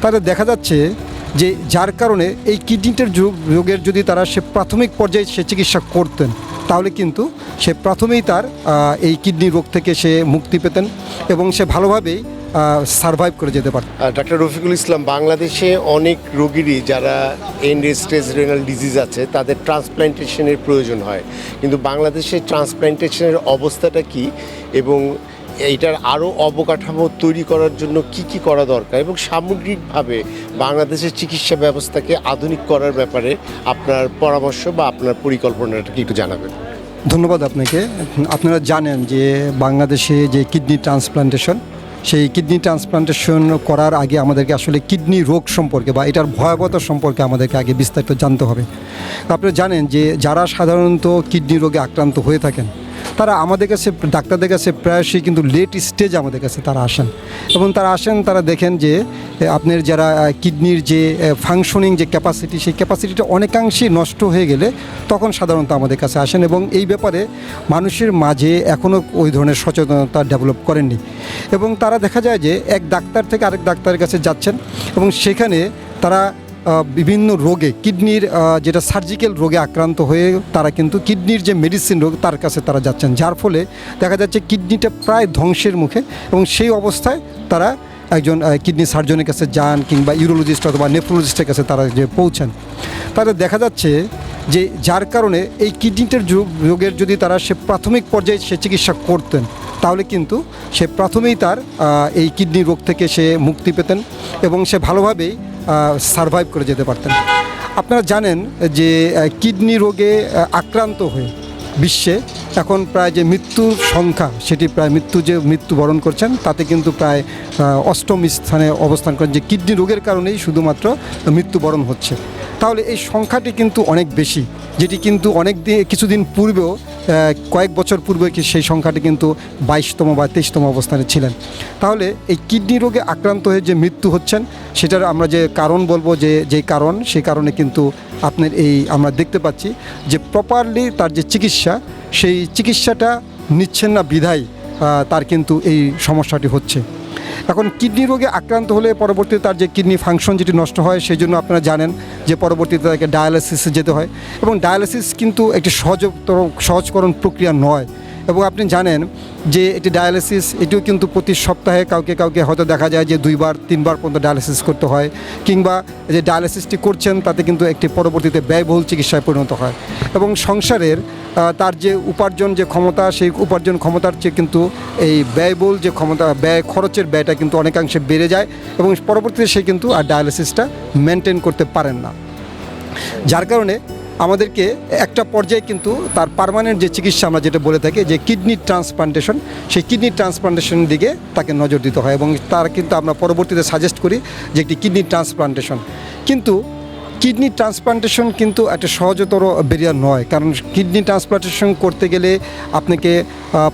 তাহলে দেখা যাচ্ছে যে যার কারণে এই কিডনিটার রোগের যদি তারা সে প্রাথমিক পর্যায়ে সে চিকিৎসা করতেন তাহলে কিন্তু সে প্রথমেই তার এই কিডনি রোগ থেকে সে মুক্তি পেতেন এবং সে ভালোভাবেই সারভাইভ করে যেতে পারত। ডাক্তার রফিকুল ইসলাম, বাংলাদেশে অনেক রোগীরই যারা এন্ড স্টেজ রেনাল ডিজিজ আছে তাদের ট্রান্সপ্ল্যান্টেশনের প্রয়োজন হয়, কিন্তু বাংলাদেশে ট্রান্সপ্ল্যান্টেশনের অবস্থাটা কি এবং এইটার আরও অবকাঠামো তৈরি করার জন্য কি কি করা দরকার এবং সামগ্রিকভাবে বাংলাদেশের চিকিৎসা ব্যবস্থাকে আধুনিক করার ব্যাপারে আপনার পরামর্শ বা আপনার পরিকল্পনাটা কি একটু জানাবেন? ধন্যবাদ আপনাকে। আপনারা জানেন যে বাংলাদেশে যে কিডনি ট্রান্সপ্লান্টেশন, সেই কিডনি ট্রান্সপ্লান্টেশন করার আগে আমাদেরকে আসলে কিডনি রোগ সম্পর্কে বা এটার ভয়াবহতা সম্পর্কে আমাদেরকে আগে বিস্তারিত জানতে হবে। আপনারা জানেন যে যারা সাধারণত কিডনি রোগে আক্রান্ত হয়ে থাকেন তারা আমাদের কাছে, ডাক্তারদের কাছে প্রায়শই কিন্তু লেট স্টেজ আমাদের কাছে তারা আসেন এবং তারা দেখেন যে আপনার যারা কিডনির যে ফাংশনিং যে ক্যাপাসিটি, সেই ক্যাপাসিটিটা অনেকাংশেই নষ্ট হয়ে গেলে তখন সাধারণত আমাদের কাছে আসেন এবং এই ব্যাপারে মানুষের মাঝে এখনও ওই ধরনের সচেতনতা ডেভেলপ করেননি এবং তারা দেখা যায় যে এক ডাক্তার থেকে আরেক ডাক্তারের কাছে যাচ্ছেন এবং সেখানে তারা বিভিন্ন রোগে, কিডনির যেটা সার্জিক্যাল রোগে আক্রান্ত হয়ে তারা কিন্তু কিডনির যে মেডিসিন রোগ তার কাছে তারা যাচ্ছেন, যার ফলে দেখা যাচ্ছে কিডনিটা প্রায় ধ্বংসের মুখে এবং সেই অবস্থায় তারা একজন কিডনি সার্জনের কাছে যান কিংবা ইউরোলজিস্ট অথবা নেফ্রোলজিস্টের কাছে তারা যে পৌঁছান। তাহলে দেখা যাচ্ছে যে যার কারণে এই কিডনিটার রোগের যদি তারা সে প্রাথমিক পর্যায়ে সে চিকিৎসা করতেন তাহলে কিন্তু সে প্রথমেই তার এই কিডনি রোগ থেকে সে মুক্তি পেতেন এবং সে ভালোভাবেই সারভাইভ করে যেতে পারতেন। আপনারা জানেন যে কিডনি রোগে আক্রান্ত হয়ে বিশ্বে এখন প্রায় যে মৃত্যুর সংখ্যা, সেটি প্রায় মৃত্যুবরণ করছেন তাতে কিন্তু প্রায় 8ম স্থানে অবস্থান করেন, যে কিডনি রোগের কারণেই শুধুমাত্র মৃত্যুবরণ হচ্ছে। তাহলে এই সংখ্যাটি কিন্তু অনেক বেশি, যেটি কিন্তু কিছুদিন পূর্বেও, কয়েক বছর পূর্বে সেই সংখ্যাটি কিন্তু 22তম বা 23তম অবস্থানে ছিলেন। তাহলে এই কিডনি রোগে আক্রান্ত হয়ে যে মৃত্যু হচ্ছেন সেটার আমরা যে কারণ বলবো, সেই কারণে কিন্তু আপনার আমরা দেখতে পাচ্ছি যে প্রপারলি তার যে চিকিৎসা, সেই চিকিৎসাটা নিচ্ছেন না বিধায় তার কিন্তু এই সমস্যাটি হচ্ছে। এখন কিডনি রোগে আক্রান্ত হলে পরবর্তীতে তার যে কিডনি ফাংশন যেটি নষ্ট হয়, সেই জন্য আপনারা জানেন যে পরবর্তীতে তাকে ডায়ালিসিসে যেতে হয় এবং ডায়ালিসিস কিন্তু একটি সহজকরণ প্রক্রিয়া নয় এবং আপনি জানেন যে এটি ডায়ালিসিস, এটিও কিন্তু প্রতি সপ্তাহে কাউকে হয়তো দেখা যায় যে 2বার 3বার পর্যন্ত ডায়ালিসিস করতে হয়, কিংবা যে ডায়ালিসিসটি করছেন তাতে কিন্তু একটি পরবর্তীতে ব্যয়বহুল চিকিৎসায় পরিণত হয় এবং সংসারের তার যে উপার্জন যে ক্ষমতা, সেই উপার্জন ক্ষমতার চেয়ে কিন্তু এই ব্যয়বহুল যে ক্ষমতা, খরচের ব্যয়টা কিন্তু অনেকাংশে বেড়ে যায় এবং পরবর্তীতে সে কিন্তু আর ডায়ালিসিসটা মেনটেন করতে পারেন না, যার কারণে আমাদেরকে একটা পর্যায়ে কিন্তু তার পার্মানেন্ট যে চিকিৎসা আমরা যেটা বলে থাকি যে কিডনি ট্রান্সপ্লান্টেশন, সেই কিডনি ট্রান্সপ্লান্টেশনের দিকে তাকে নজর দিতে হয় এবং তার কিন্তু আমরা পরবর্তীতে সাজেস্ট করি যে একটি কিডনি ট্রান্সপ্লান্টেশন। কিন্তু কিডনি ট্রান্সপ্লান্টেশন কিন্তু একটা সহজতর বেরিয়ার নয়, কারণ কিডনি ট্রান্সপ্লান্টেশন করতে গেলে আপনাকে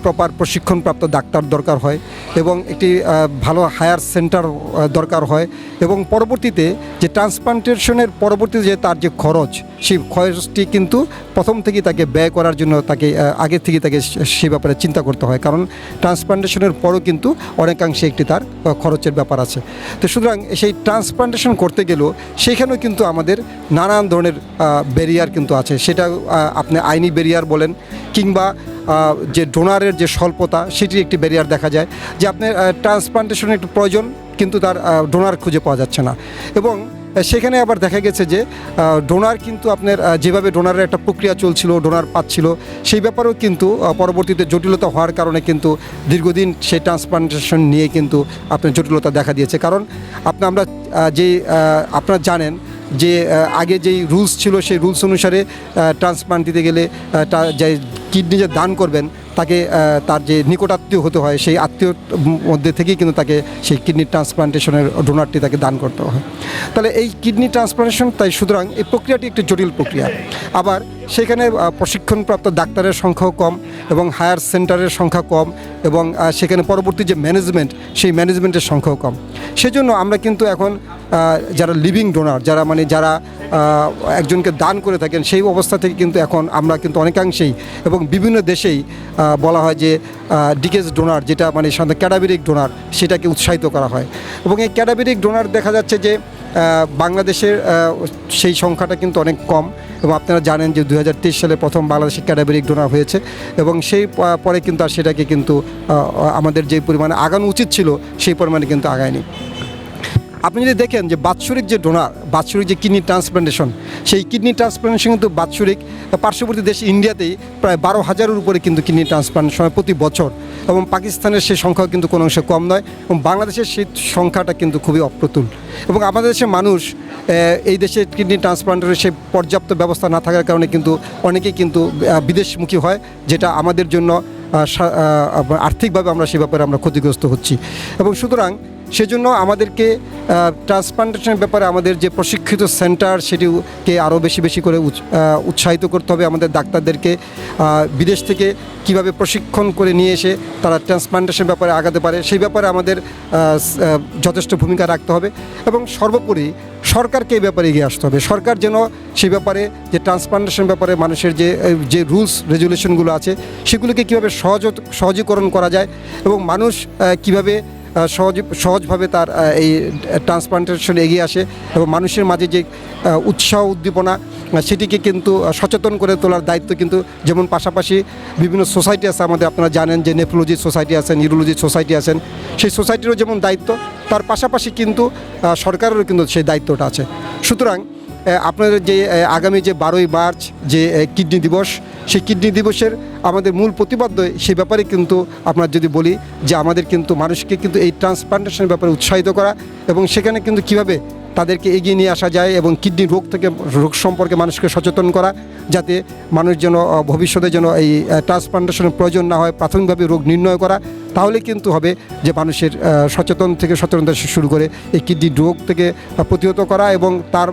প্রপার প্রশিক্ষণপ্রাপ্ত ডাক্তার দরকার হয় এবং একটি ভালো হায়ার সেন্টার দরকার হয় এবং পরবর্তীতে যে ট্রান্সপ্লান্টেশনের পরবর্তীতে যে তার যে খরচ, সেই খরচটি কিন্তু প্রথম থেকেই তাকে ব্যয় করার জন্য তাকে আগে থেকে তাকে সে ব্যাপারে চিন্তা করতে হয়, কারণ ট্রান্সপ্লান্টেশনের পরও কিন্তু অনেকাংশে একটি তার খরচের ব্যাপার আছে। তো সুতরাং সেই ট্রান্সপ্লান্টেশন করতে গেলেও সেখানেও কিন্তু আমাদের নানান ধরনের ব্যারিয়ার কিন্তু আছে, সেটা আপনি আইনি ব্যারিয়ার বলেন কিংবা যে ডোনারের যে স্বল্পতা, সেটির একটি ব্যারিয়ার দেখা যায় যে আপনার ট্রান্সপ্লান্টেশনের একটু প্রয়োজন কিন্তু তার ডোনার খুঁজে পাওয়া যাচ্ছে না এবং সেখানে আবার দেখা গেছে যে ডোনার কিন্তু আপনার যেভাবে ডোনারের একটা প্রক্রিয়া চলছিল, ডোনার পাচ্ছিল, সেই ব্যাপারেও কিন্তু পরবর্তীতে জটিলতা হওয়ার কারণে কিন্তু দীর্ঘদিন সেই ট্রান্সপ্লান্টেশন নিয়ে কিন্তু আপনার জটিলতা দেখা দিয়েছে। কারণ আপনারা জানেন যে আগে যেই রুলস ছিল, সেই রুলস অনুসারে ট্রান্সপ্লান্ট দিতে গেলে যে কিডনি যে দান করবেন তাকে তার যে নিকটাত্মীয় হতে হয়, সেই আত্মীয়র মধ্যে থেকেই কিন্তু তাকে সেই কিডনি ট্রান্সপ্লান্টেশনের ডোনারটি তাকে দান করতে হয়। তাহলে এই কিডনি ট্রান্সপ্লান্টেশন, তাই সুতরাং এই প্রক্রিয়াটি একটি জটিল প্রক্রিয়া। আবার সেখানে প্রশিক্ষণপ্রাপ্ত ডাক্তারের সংখ্যাও কম এবং হায়ার সেন্টারের সংখ্যা কম এবং সেখানে পরবর্তী যে ম্যানেজমেন্ট সেই ম্যানেজমেন্টের সংখ্যাও কম। সেজন্য আমরা কিন্তু এখন যারা লিভিং ডোনার যারা একজনকে দান করে থাকেন সেই অবস্থা থেকে কিন্তু এখন আমরা কিন্তু অনেকাংশেই এবং বিভিন্ন দেশেই বলা হয় যে ডিকেজ ডোনার, যেটা সাধারণত ক্যাডাভেরিক ডোনার, সেটাকে উৎসাহিত করা হয়। এবং এই ক্যাডাভেরিক ডোনার দেখা যাচ্ছে যে বাংলাদেশের সেই সংখ্যাটা কিন্তু অনেক কম। এবং আপনারা জানেন যে 2023 সালে প্রথম বাংলাদেশে ক্যাডাভেরিক ডোনার হয়েছে এবং সেই পরে কিন্তু আর সেটাকে কিন্তু আমাদের যে পরিমাণে আগানো উচিত ছিল সেই পরিমাণে কিন্তু আগায়নি। আপনি যদি দেখেন যে বাৎসরিক যে ডোনার, বাৎসরিক যে কিডনি ট্রান্সপ্লান্টেশন, সেই কিডনি ট্রান্সপ্লান্টেশন কিন্তু বাৎসরিক পার্শ্ববর্তী দেশ ইন্ডিয়াতেই প্রায় 12,000-এর উপরে কিন্তু কিডনি ট্রান্সপ্লান্টেশন হয় প্রতি বছর, এবং পাকিস্তানের সেই সংখ্যাও কিন্তু কোনো অংশে কম নয়, এবং বাংলাদেশের সেই সংখ্যাটা কিন্তু খুবই অপ্রতুল। এবং আমাদের দেশের মানুষ এই দেশে কিডনি ট্রান্সপ্লান্টের সে পর্যাপ্ত ব্যবস্থা না থাকার কারণে কিন্তু অনেকেই কিন্তু বিদেশমুখী হয়, যেটা আমাদের জন্য আর্থিকভাবে আমরা সে ব্যাপারে আমরা ক্ষতিগ্রস্ত হচ্ছি। এবং সুতরাং সেজন্য আমাদেরকে ট্রান্সপ্লান্টেশনের ব্যাপারে আমাদের যে প্রশিক্ষিত সেন্টার সেটিকে আরও বেশি করে উৎসাহিত করতে হবে। আমাদের ডাক্তারদেরকে বিদেশ থেকে কিভাবে প্রশিক্ষণ করে নিয়ে এসে তারা ট্রান্সপ্লান্টেশনের ব্যাপারে আগাতে পারে সেই ব্যাপারে আমাদের যথেষ্ট ভূমিকা রাখতে হবে। এবং সর্বোপরি সরকারকে এই ব্যাপারে এগিয়ে আসতে হবে। সরকার যেন সেই ব্যাপারে যে ট্রান্সপ্লান্টেশন ব্যাপারে মানুষের যে রুলস রেজুলেশনগুলো আছে সেগুলোকে কীভাবে সহজীকরণ করা যায় এবং মানুষ কীভাবে সহজভাবে তার এই ট্রান্সপ্লান্টেশন এগিয়ে আসে এবং মানুষের মাঝে যে উৎসাহ উদ্দীপনা সেটিকে কিন্তু সচেতন করে তোলার দায়িত্ব কিন্তু, যেমন পাশাপাশি বিভিন্ন সোসাইটি আছে আমাদের, আপনারা জানেন যে নেফ্রোলজি সোসাইটি আছেন, নিউরোলজি সোসাইটি আছেন, সেই সোসাইটিরও যেমন দায়িত্ব, তার পাশাপাশি কিন্তু সরকারেরও কিন্তু সেই দায়িত্বটা আছে। সুতরাং আপনাদের যে আগামী যে 12ই মার্চ যে কিডনি দিবস, সেই কিডনি দিবসের আমাদের মূল প্রতিপাদ্য সেই ব্যাপারে কিন্তু আপনার যদি বলি যে আমাদের কিন্তু মানুষকে কিন্তু এই ট্রান্সপ্লান্টেশনের ব্যাপারে উৎসাহিত করা এবং সেখানে কিন্তু কিভাবে তাদেরকে এগিয়ে নিয়ে আসা যায় এবং কিডনি রোগ সম্পর্কে মানুষকে সচেতন করা, যাতে মানুষ যেন ভবিষ্যতে যেন এই ট্রান্সপ্লান্টেশনের প্রয়োজন না হয়, প্রাথমিকভাবে রোগ নির্ণয় করা। তাহলে কিন্তু হবে যে মানুষের সচেতনতা শুরু করে এই কিডনি রোগ থেকে প্রতিহত করা এবং তার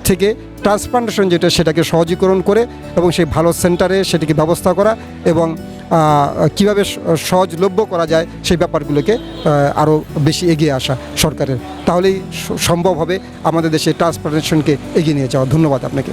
থেকে ট্রান্সপ্লান্টেশন যেটা সেটাকে সহজীকরণ করে এবং সেই ভালো সেন্টারে সেটিকে ব্যবস্থা করা এবং কীভাবে সহজলভ্য করা যায় সেই ব্যাপারগুলোকে আরও বেশি এগিয়ে আসা সরকারের, তাহলেই সম্ভব হবে আমাদের দেশে ট্রান্সপ্লান্টেশনকে এগিয়ে নিয়ে যাওয়া। ধন্যবাদ আপনাকে।